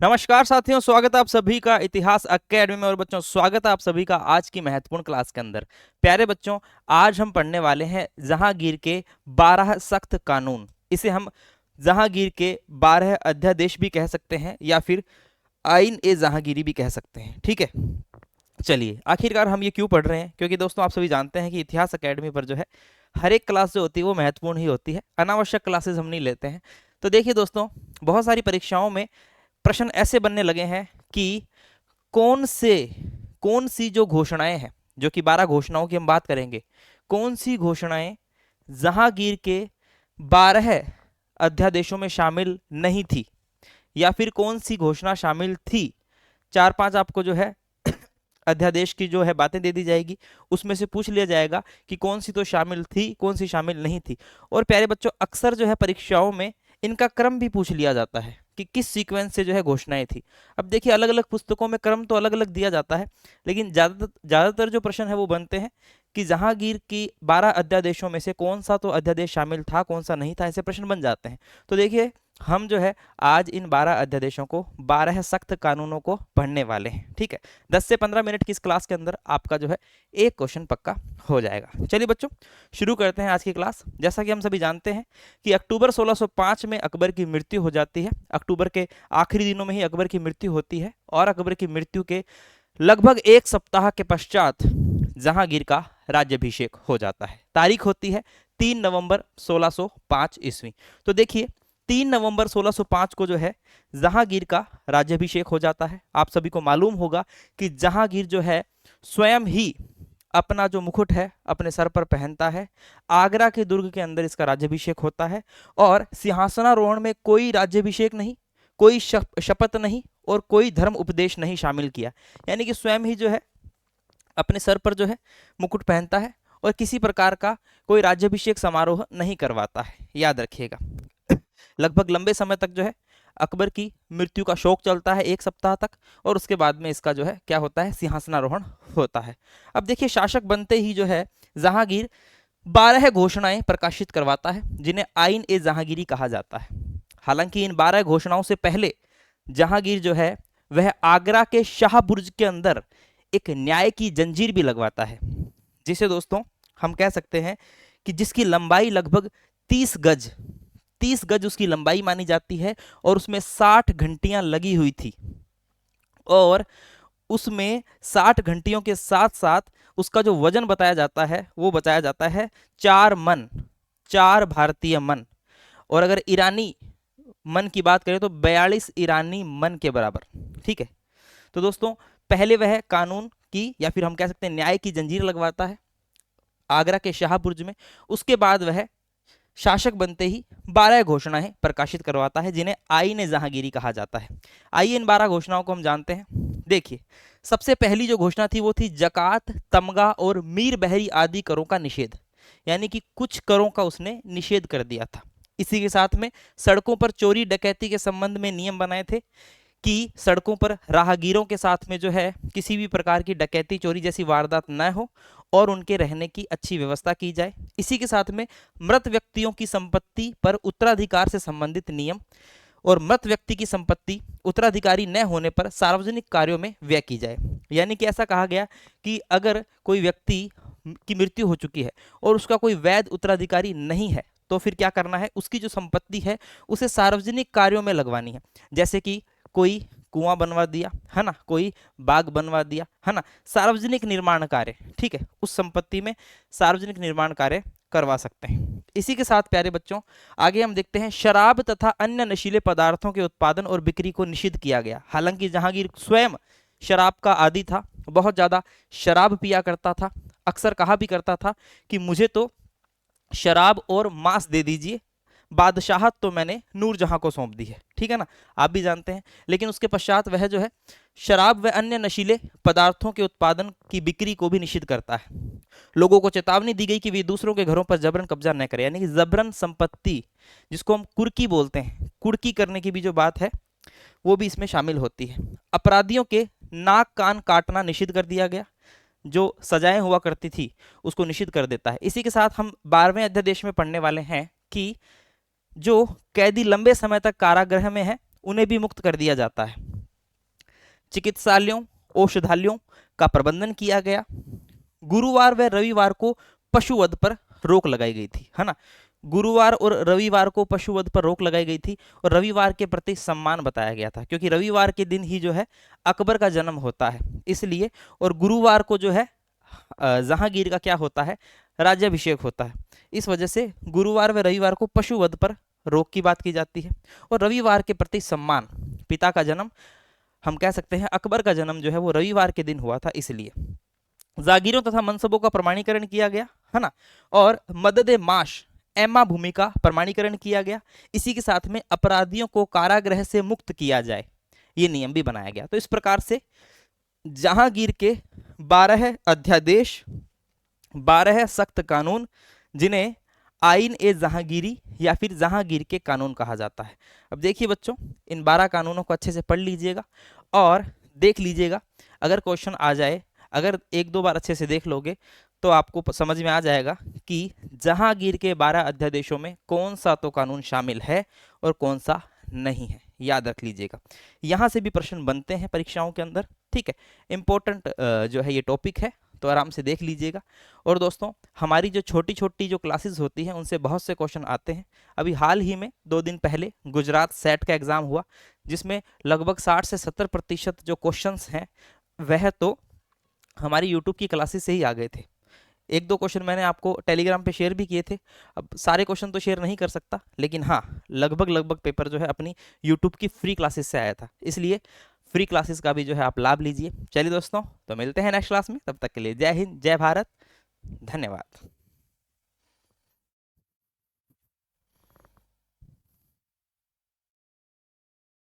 नमस्कार साथियों, स्वागत है आप सभी का इतिहास अकेडमी में। और बच्चों, स्वागत है आप सभी का आज की महत्वपूर्ण क्लास के अंदर। प्यारे बच्चों, आज हम पढ़ने वाले हैं जहांगीर के 12 सख्त कानून। इसे हम जहांगीर के 12 अध्यादेश भी कह सकते हैं या फिर आइन ए जहांगीरी भी कह सकते हैं। ठीक है, चलिए आखिरकार हम ये क्यों पढ़ रहे हैं, क्योंकि दोस्तों आप सभी जानते हैं कि इतिहास अकेडमी पर जो है हर एक क्लास जो होती है वो महत्वपूर्ण ही होती है। अनावश्यक क्लासेस हम नहीं लेते हैं। तो देखिए दोस्तों, बहुत सारी परीक्षाओं में प्रश्न ऐसे बनने लगे हैं कि कौन सी जो घोषणाएं हैं, जो कि 12 घोषणाओं की हम बात करेंगे, कौन सी घोषणाएं जहांगीर के 12 अध्यादेशों में शामिल नहीं थी, या फिर कौन सी घोषणा शामिल थी। चार पांच आपको जो है अध्यादेश की जो है बातें दे दी जाएगी, उसमें से पूछ लिया जाएगा कि कौन सी तो शामिल थी, कौन सी शामिल नहीं थी। और प्यारे बच्चों, अक्सर जो है परीक्षाओं में इनका क्रम भी पूछ लिया जाता है कि किस सीक्वेंस से जो है घोषणाएं थी। अब देखिए, अलग अलग पुस्तकों में क्रम तो अलग अलग दिया जाता है, लेकिन ज्यादातर जो प्रश्न है वो बनते हैं कि जहांगीर की 12 अध्यादेशों में से कौन सा तो अध्यादेश शामिल था, कौन सा नहीं था, ऐसे प्रश्न बन जाते हैं। तो देखिए, हम जो है आज इन 12 अध्यादेशों को, 12 सख्त कानूनों को पढ़ने वाले हैं। ठीक है, 10 से 15 मिनट की इस क्लास के अंदर आपका जो है एक क्वेश्चन पक्का हो जाएगा। चलिए बच्चों, शुरू करते हैं आज की क्लास। जैसा कि हम सभी जानते हैं कि अक्टूबर 1605 में अकबर की मृत्यु हो जाती है। अक्टूबर के आखिरी दिनों में ही अकबर की मृत्यु होती है, और अकबर की मृत्यु के लगभग एक सप्ताह के पश्चात जहांगीर का राज्यभिषेक हो जाता है। तारीख होती है 3 नवंबर 1605 ईस्वी। तो देखिए, 3 नवंबर 1605 को जो है जहांगीर का राज्यभिषेक हो जाता है। आप सभी को मालूम होगा कि जहांगीर जो है स्वयं ही अपना जो मुकुट है अपने सर पर पहनता है। आगरा के दुर्ग के अंदर इसका राज्यभिषेक होता है, और सिंहासनारोहण में कोई राज्यभिषेक नहीं, कोई शपथ नहीं, और कोई धर्म उपदेश नहीं शामिल किया। यानी कि स्वयं ही जो है अपने सर पर जो है मुकुट पहनता है, और किसी प्रकार का कोई राज्यभिषेक समारोह नहीं करवाता है। याद रखिएगा, लगभग लंबे समय तक जो है अकबर की मृत्यु का शोक चलता है, एक सप्ताह तक, और उसके बाद में इसका जो है क्या होता है, सिंहासनारोहण होता है। अब देखिए, शासक बनते ही जो है जहांगीर 12 घोषणाएं प्रकाशित करवाता है, जिन्हें आइन ए जहांगीरी कहा जाता है। हालांकि इन 12 घोषणाओं से पहले जहांगीर जो है वह आगरा के शाह बुर्ज के अंदर एक न्याय की जंजीर भी लगवाता है, जिसे दोस्तों हम कह सकते हैं कि जिसकी लंबाई लगभग 30 गज, 30 गज उसकी लंबाई मानी जाती है, और उसमें 60 घंटियां लगी हुई थी। और उसमें 60 घंटियों के साथ साथ उसका जो वजन बताया जाता है वो बताया जाता है 4 मन, 4 भारतीय मन। और अगर ईरानी मन की बात करें तो 42 ईरानी मन के बराबर। ठीक है, तो दोस्तों पहले वह कानून की, या फिर हम कह सकते हैं न्याय की जंजीर लगवाता है आगरा के शाहबुर्ज में। उसके बाद वह शासक बनते ही 12 घोषणाएं प्रकाशित करवाता है, जिन्हें आईन जहांगीरी कहा जाता है। आइए इन 12 घोषणाओं को हम जानते हैं। देखिए, सबसे पहली जो घोषणा थी वो थी जकात, तमगा और मीर बहरी आदि करों का निषेध। यानी कि कुछ करों का उसने निषेध कर दिया था। इसी के साथ में सड़कों पर चोरी डकैती के संबंध में नियम बनाए थे कि सड़कों पर राहगीरों के साथ में जो है किसी भी प्रकार की डकैती चोरी जैसी वारदात न हो, और उनके रहने की अच्छी व्यवस्था की जाए। इसी के साथ में मृत व्यक्तियों की संपत्ति पर उत्तराधिकार से संबंधित नियम, और मृत व्यक्ति की संपत्ति उत्तराधिकारी न होने पर सार्वजनिक कार्यों में व्यय की जाए। यानी कि ऐसा कहा गया कि अगर कोई व्यक्ति की मृत्यु हो चुकी है और उसका कोई वैध उत्तराधिकारी नहीं है, तो फिर क्या करना है, उसकी जो संपत्ति है उसे सार्वजनिक कार्यों में लगवानी है। जैसे कि कोई कुआं बनवा दिया है ना, कोई बाग बनवा दिया है ना, सार्वजनिक निर्माण कार्य। ठीक है, उस संपत्ति में सार्वजनिक निर्माण कार्य करवा सकते हैं। इसी के साथ प्यारे बच्चों, आगे हम देखते हैं शराब तथा अन्य नशीले पदार्थों के उत्पादन और बिक्री को निषिद्ध किया गया। हालांकि जहांगीर स्वयं शराब का आदी था, बहुत ज्यादा शराब पिया करता था। अक्सर कहा भी करता था कि मुझे तो शराब और मांस दे दीजिए, बादशाहत तो मैंने नूरजहां को सौंप दी है। ठीक है ना, आप भी जानते हैं। लेकिन उसके पश्चात वह जो है शराब व अन्य नशीले पदार्थों के उत्पादन की बिक्री को भी निषिद्ध करता है। लोगों को चेतावनी दी गई कि वे दूसरों के घरों पर जबरन कब्जा न करें। यानी कि जबरन संपत्ति, जिसको हम कुर्की बोलते हैं, कुर्की करने की भी जो बात है वो भी इसमें शामिल होती है। अपराधियों के नाक कान काटना निषिद्ध कर दिया गया, जो सजाएं हुआ करती थी उसको निषिद्ध कर देता है। इसी के साथ हम 12वें अध्यादेश में पढ़ने वाले हैं कि जो कैदी लंबे समय तक कारागृह में है उन्हें भी मुक्त कर दिया जाता है। चिकित्सालयों, औषधालयों का प्रबंधन किया गया। गुरुवार व रविवार को पशुवध पर रोक लगाई गई थी, है ना। गुरुवार और रविवार को पशुवध पर रोक लगाई गई थी और रविवार के प्रति सम्मान बताया गया था, क्योंकि रविवार के दिन ही जो है अकबर का जन्म होता है इसलिए, और गुरुवार को जो है जहांगीर का क्या होता है, राज्याभिषेक होता है। इस वजह से गुरुवार व रविवार को पशुवध पर रोक की बात की जाती है। और रविवार के प्रति सम्मान, पिता का जन्म, हम कह सकते हैं अकबर का जन्म जो है वो रविवार के दिन हुआ था इसलिए। जागीरों तथा मनसबों का प्रमाणीकरण किया गया, है ना। और मदद माश एमा भूमि का प्रमाणीकरण किया गया। इसी के साथ में अपराधियों को कारागृह से मुक्त किया जाए, ये नियम भी बनाया गया। तो इस प्रकार से जहांगीर के 12 अध्यादेश, 12 सख्त कानून, जिन्हें आइन ए जहांगीरी या फिर जहांगीर के कानून कहा जाता है। अब देखिए बच्चों, इन 12 कानूनों को अच्छे से पढ़ लीजिएगा और देख लीजिएगा। अगर क्वेश्चन आ जाए, अगर एक दो बार अच्छे से देख लोगे तो आपको समझ में आ जाएगा कि जहांगीर के 12 अध्यादेशों में कौन सा तो कानून शामिल है और कौन सा नहीं है, याद रख लीजिएगा। यहाँ से भी प्रश्न बनते हैं परीक्षाओं के अंदर, ठीक है। इंपॉर्टेंट जो है ये टॉपिक है, तो आराम से देख लीजिएगा। और दोस्तों, हमारी जो छोटी छोटी जो क्लासेस होती हैं उनसे बहुत से क्वेश्चन आते हैं। अभी हाल ही में 2 दिन पहले गुजरात सेट का एग्जाम हुआ, जिसमें लगभग 60 से 70% जो क्वेश्चंस हैं वह तो हमारी यूट्यूब की क्लासेस से ही आ गए थे। एक दो क्वेश्चन मैंने आपको टेलीग्राम पे शेयर भी किए थे। अब सारे क्वेश्चन तो शेयर नहीं कर सकता, लेकिन हाँ लगभग पेपर जो है अपनी यूट्यूब की फ्री क्लासेस से आया था, इसलिए फ्री क्लासेस का भी जो है आप लाभ लीजिए। चलिए दोस्तों, तो मिलते हैं नेक्स्ट क्लास में, तब तक के लिए जय हिंद, जय भारत, धन्यवाद।